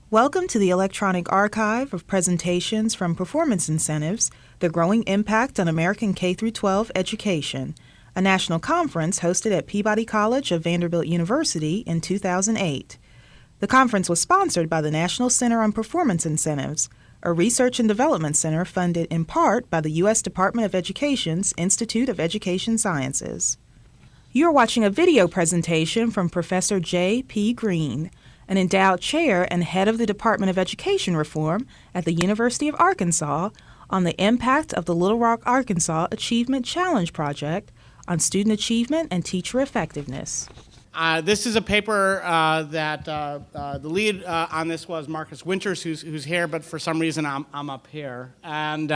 Welcome to the electronic archive of presentations from Performance Incentives, the growing impact on American K-12 education, a national conference hosted at Peabody College of Vanderbilt University in 2008. The conference was sponsored by the National Center on Performance Incentives, a research and development center funded in part by the U.S. Department of Education's Institute of Education Sciences. You are watching a video presentation from Professor J.P. Greene, an endowed chair and head of the Department of Education Reform at the University of Arkansas, on the impact of the Little Rock, Arkansas Achievement Challenge Project on student achievement and teacher effectiveness. This is a paper that the lead on this was Marcus Winters, who's here, but for some reason I'm up here. And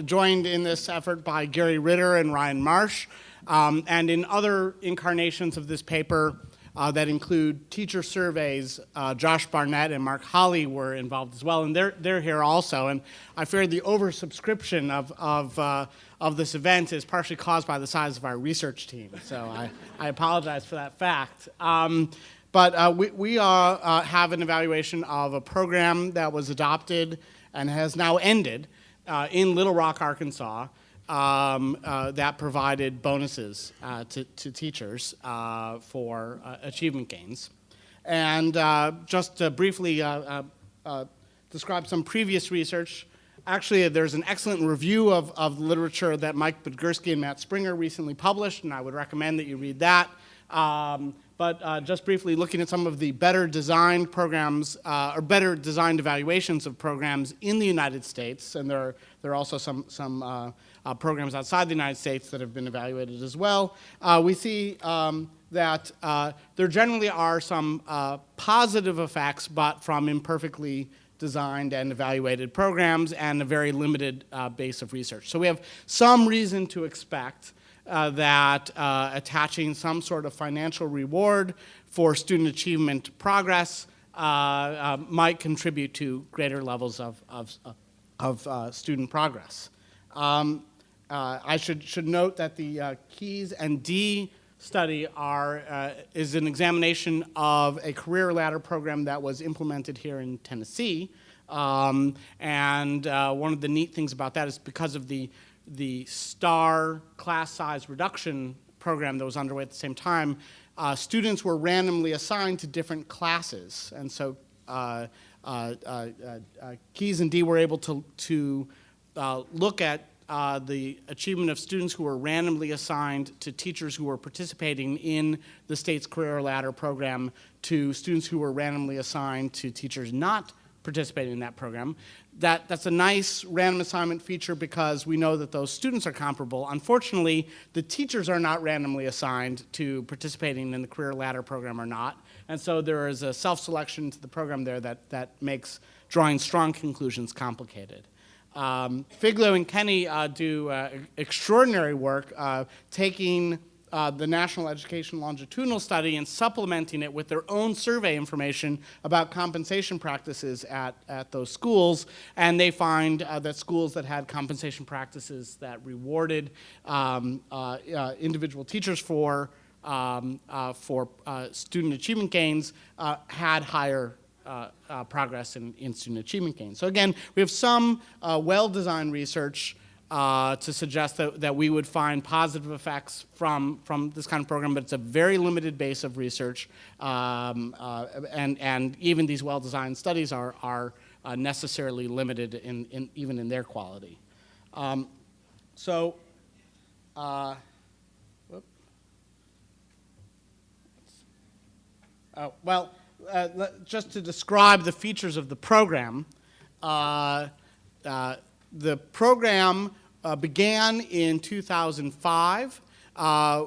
joined in this effort by Gary Ritter and Ryan Marsh. And in other incarnations of this paper that include teacher surveys, Josh Barnett and Mark Holly were involved as well, and they're here also. And I fear the oversubscription of this event is partially caused by the size of our research team, so I apologize for that fact. But we have an evaluation of a program that was adopted and has now ended in Little Rock, Arkansas, that provided bonuses to teachers for achievement gains. And just to briefly describe some previous research, actually there's an excellent review of literature that Mike Budgurski and Matt Springer recently published, and I would recommend that you read that. But just briefly looking at some of the better designed programs, or better designed evaluations of programs in the United States, and there are also some programs outside the United States that have been evaluated as well. We see that there generally are some positive effects, but from imperfectly designed and evaluated programs and a very limited base of research. So we have some reason to expect that attaching some sort of financial reward for student achievement progress might contribute to greater levels of student progress. I should note that the Keys and D study is an examination of a career ladder program that was implemented here in Tennessee. And one of the neat things about that is because of the STAR class size reduction program that was underway at the same time, students were randomly assigned to different classes. And so Keys and D were able to look at the achievement of students who were randomly assigned to teachers who were participating in the state's career ladder program to students who were randomly assigned to teachers not participating in that program. That's a nice random assignment feature because we know that those students are comparable. Unfortunately, the teachers are not randomly assigned to participating in the career ladder program or not. And so there is a self-selection to the program there that makes drawing strong conclusions complicated. Figlo and Kenny do extraordinary work taking the National Education Longitudinal Study and supplementing it with their own survey information about compensation practices at those schools. And they find that schools that had compensation practices that rewarded individual teachers for student achievement gains had higher progress in student achievement gains. So again, we have some well-designed research to suggest that we would find positive effects from this kind of program, but it's a very limited base of research, and even these well-designed studies are necessarily limited even in their quality. Just to describe the features of the program, the program began in 2005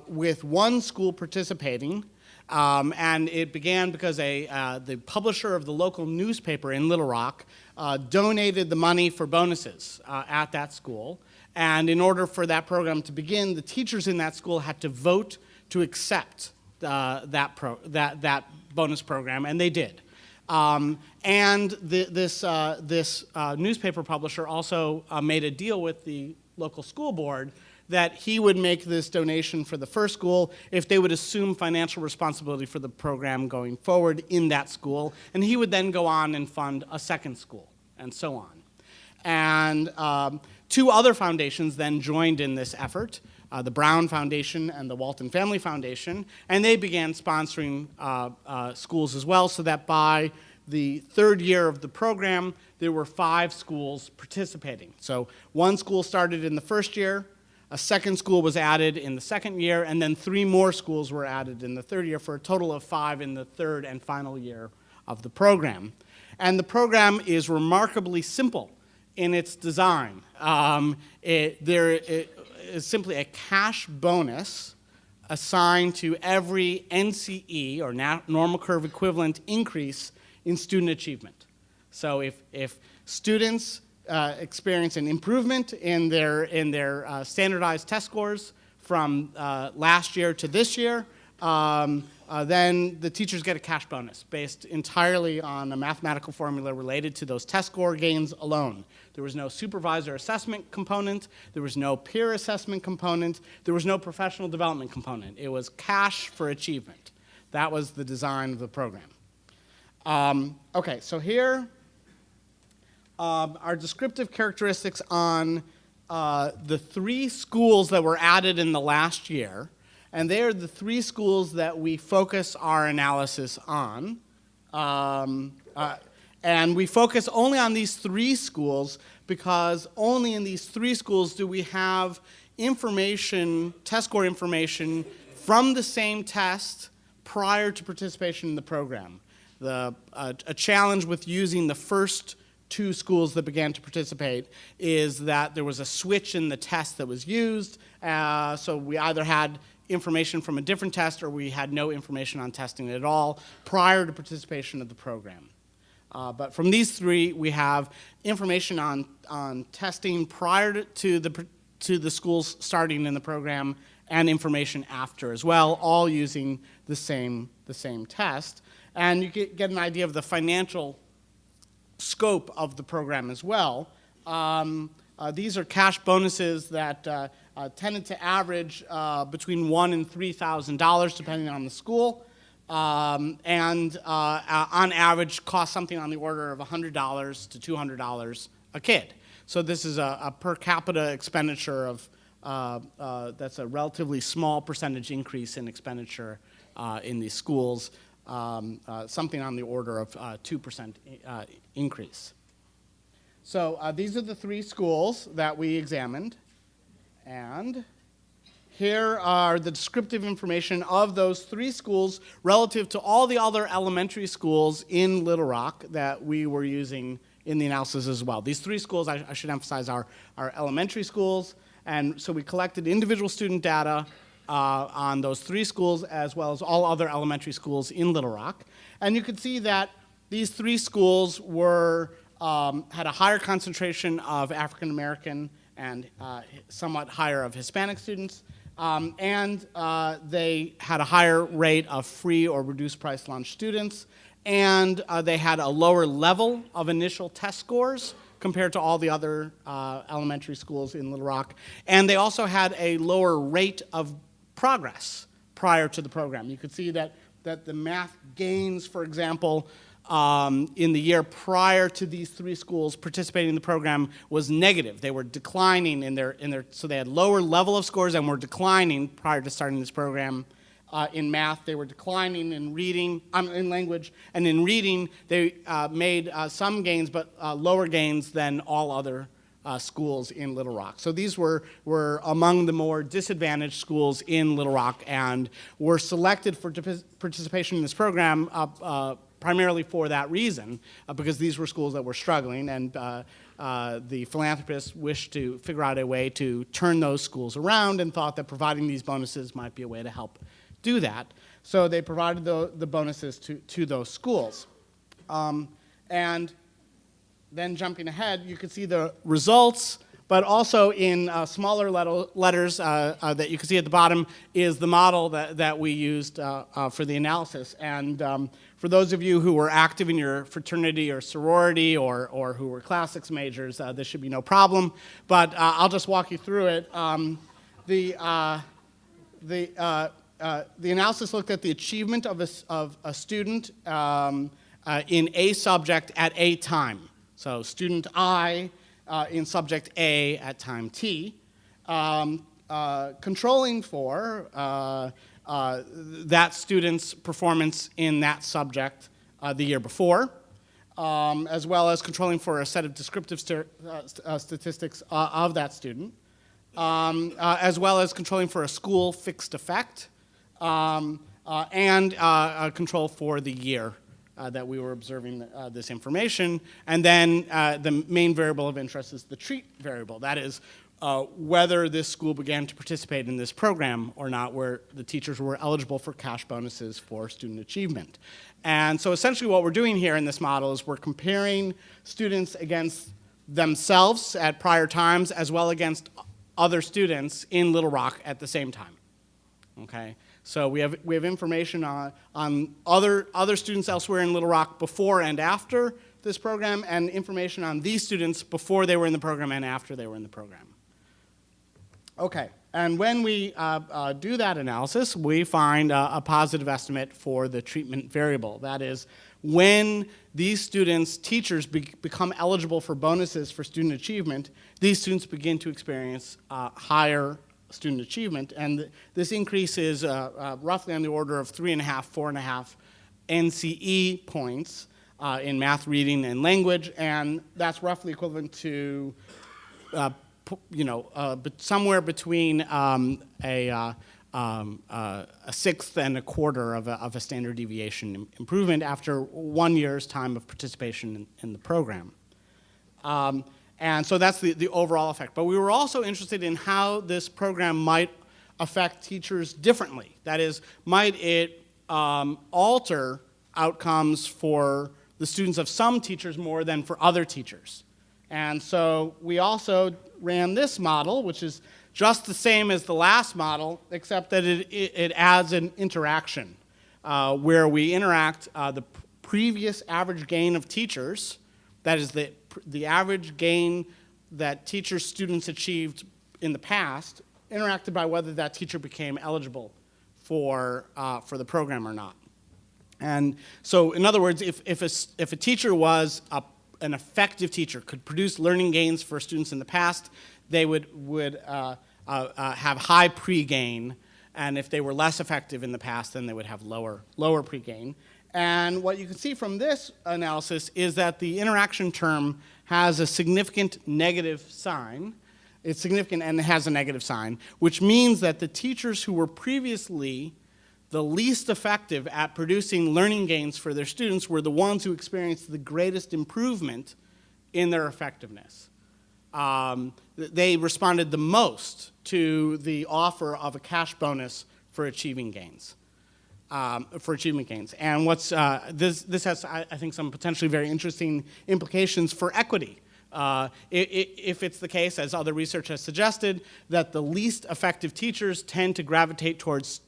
with one school participating, and it began because the publisher of the local newspaper in Little Rock donated the money for bonuses at that school. And in order for that program to begin, the teachers in that school had to vote to accept that bonus program, and they did. And this newspaper publisher also made a deal with the local school board that he would make this donation for the first school if they would assume financial responsibility for the program going forward in that school, and he would then go on and fund a second school, and so on. And two other foundations then joined in this effort, the Brown Foundation and the Walton Family Foundation, and they began sponsoring schools as well, so that by the third year of the program, there were 5 schools participating. So one school started in the first year, a second school was added in the second year, and then 3 more schools were added in the third year for a total of 5 in the third and final year of the program. And the program is remarkably simple in its design. There is simply a cash bonus assigned to every NCE, or normal curve equivalent, increase in student achievement. So if students experience an improvement in their standardized test scores from last year to this year, then the teachers get a cash bonus based entirely on a mathematical formula related to those test score gains alone. There was no supervisor assessment component, there was no peer assessment component, there was no professional development component. It was cash for achievement. That was the design of the program. Okay, so here are descriptive characteristics on the 3 schools that were added in the last year, and they are the 3 schools that we focus our analysis on. And we focus only on these 3 schools because only in these 3 schools do we have information, test score information, from the same test prior to participation in the program. A challenge with using the first 2 schools that began to participate is that there was a switch in the test that was used, so we either had information from a different test or we had no information on testing at all prior to participation of the program. But from these 3, we have information on testing prior to the schools starting in the program and information after as well, all using the same test. And you get an idea of the financial scope of the program as well. These are cash bonuses that tended to average between $1,000 and $3,000 depending on the school, and on average cost something on the order of $100 to $200 a kid. So this is a per capita expenditure of that's a relatively small percentage increase in expenditure in these schools, something on the order of 2% increase. So these are the 3 schools that we examined, and here are the descriptive information of those 3 schools relative to all the other elementary schools in Little Rock that we were using in the analysis as well. These 3 schools, I should emphasize, are elementary schools, and so we collected individual student data on those 3 schools as well as all other elementary schools in Little Rock. And you can see that these 3 schools had a higher concentration of African American and somewhat higher of Hispanic students, and they had a higher rate of free or reduced price lunch students, and they had a lower level of initial test scores compared to all the other elementary schools in Little Rock, and they also had a lower rate of progress prior to the program. You could see that the math gains, for example, in the year prior to these 3 schools participating in the program was negative. They were declining in their so they had lower level of scores and were declining prior to starting this program. In math, they were declining in reading, in language, and in reading, they made some gains, but lower gains than all other schools in Little Rock. So these were among the more disadvantaged schools in Little Rock and were selected for participation in this program primarily for that reason, because these were schools that were struggling, and the philanthropists wished to figure out a way to turn those schools around and thought that providing these bonuses might be a way to help do that. So they provided the bonuses to those schools. And then jumping ahead, you can see the results, but also in smaller letters that you can see at the bottom is the model that we used for the analysis. And for those of you who were active in your fraternity or sorority or who were classics majors, this should be no problem. But I'll just walk you through it. The analysis looked at the achievement of a student in a subject at a time. So student I in subject A at time T, controlling for that student's performance in that subject the year before, as well as controlling for a set of descriptive statistics of that student, as well as controlling for a school fixed effect, and control for the year that we were observing this information. And then the main variable of interest is the treat variable. That is whether this school began to participate in this program or not, where the teachers were eligible for cash bonuses for student achievement. And so essentially what we're doing here in this model is we're comparing students against themselves at prior times as well against other students in Little Rock at the same time. Okay? So we have information on other students elsewhere in Little Rock before and after this program, and information on these students before they were in the program and after they were in the program. Okay, and when we do that analysis, we find a positive estimate for the treatment variable. That is, when these students' teachers become eligible for bonuses for student achievement, these students begin to experience higher student achievement, and this increase is roughly on the order of 3.5, 4.5 NCE points in math, reading, and language, and that's roughly equivalent to somewhere between a sixth and a quarter of a standard deviation improvement after 1 year's time of participation in the program. And so that's the overall effect. But we were also interested in how this program might affect teachers differently. That is, might it alter outcomes for the students of some teachers more than for other teachers? And so we also ran this model, which is just the same as the last model, except that it adds an interaction where we interact the previous average gain of teachers, that is the average gain that teachers' students achieved in the past, interacted by whether that teacher became eligible for the program or not. And so, in other words, if a teacher was an effective teacher, could produce learning gains for students in the past, they would have high pre-gain, and if they were less effective in the past, then they would have lower pre-gain. And what you can see from this analysis is that the interaction term has a significant negative sign. It's significant and it has a negative sign, which means that the teachers who were previously the least effective at producing learning gains for their students were the ones who experienced the greatest improvement in their effectiveness. They responded the most to the offer of a cash bonus for achieving gains. And what's this has, I think, some potentially very interesting implications for equity. If it's the case, as other research has suggested, that the least effective teachers tend to gravitate towards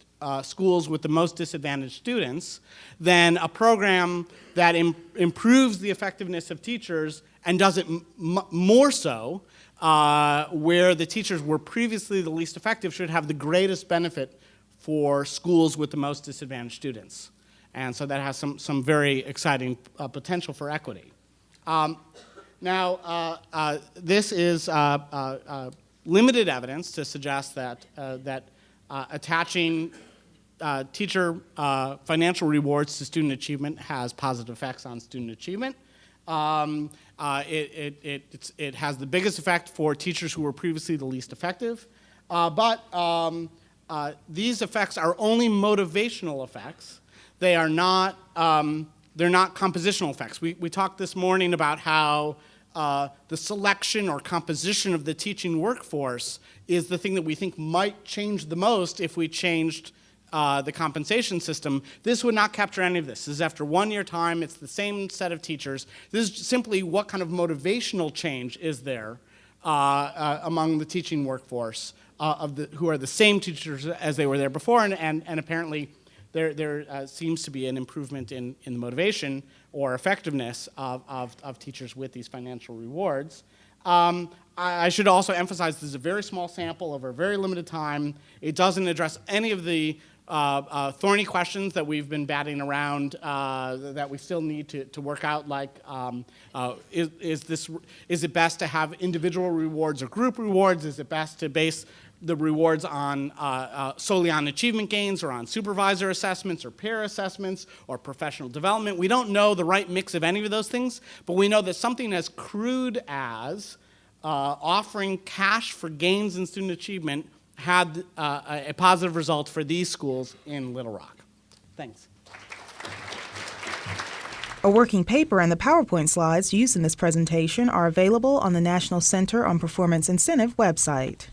schools with the most disadvantaged students, then a program that improves the effectiveness of teachers and does it more so, where the teachers were previously the least effective, should have the greatest benefit for schools with the most disadvantaged students. And so that has some very exciting potential for equity. Now, this is limited evidence to suggest that attaching teacher financial rewards to student achievement has positive effects on student achievement. It has the biggest effect for teachers who were previously the least effective, but these effects are only motivational effects. They are not, they're not compositional effects. We talked this morning about how the selection or composition of the teaching workforce is the thing that we think might change the most if we changed the compensation system. This would not capture any of this. This is after 1 year time. It's the same set of teachers. This is simply what kind of motivational change is there among the teaching workforce who are the same teachers as they were there before, and apparently there seems to be an improvement in the motivation or effectiveness of teachers with these financial rewards. I should also emphasize this is a very small sample over a very limited time. It doesn't address any of the thorny questions that we've been batting around that we still need to work out, like is it best to have individual rewards or group rewards? Is it best to base the rewards on solely on achievement gains or on supervisor assessments or peer assessments or professional development? We don't know the right mix of any of those things, but we know that something as crude as offering cash for gains in student achievement had a positive result for these schools in Little Rock. Thanks. A working paper and the PowerPoint slides used in this presentation are available on the National Center on Performance Incentive website.